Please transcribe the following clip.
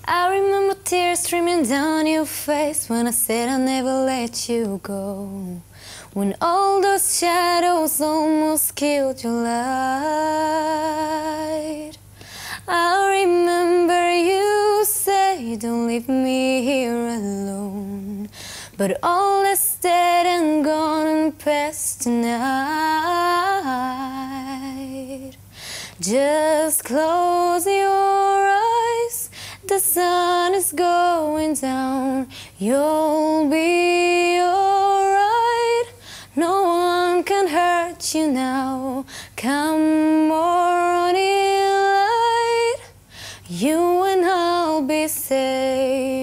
I remember tears streaming down your face when I said I'd never let you go. When all those shadows almost killed your light. I remember you say, don't leave me here alone. But all is dead and gone and past tonight. Just close your eyes, the sun is going down. You'll be alright, no one can hurt you now. Come morning light, you and I'll be safe.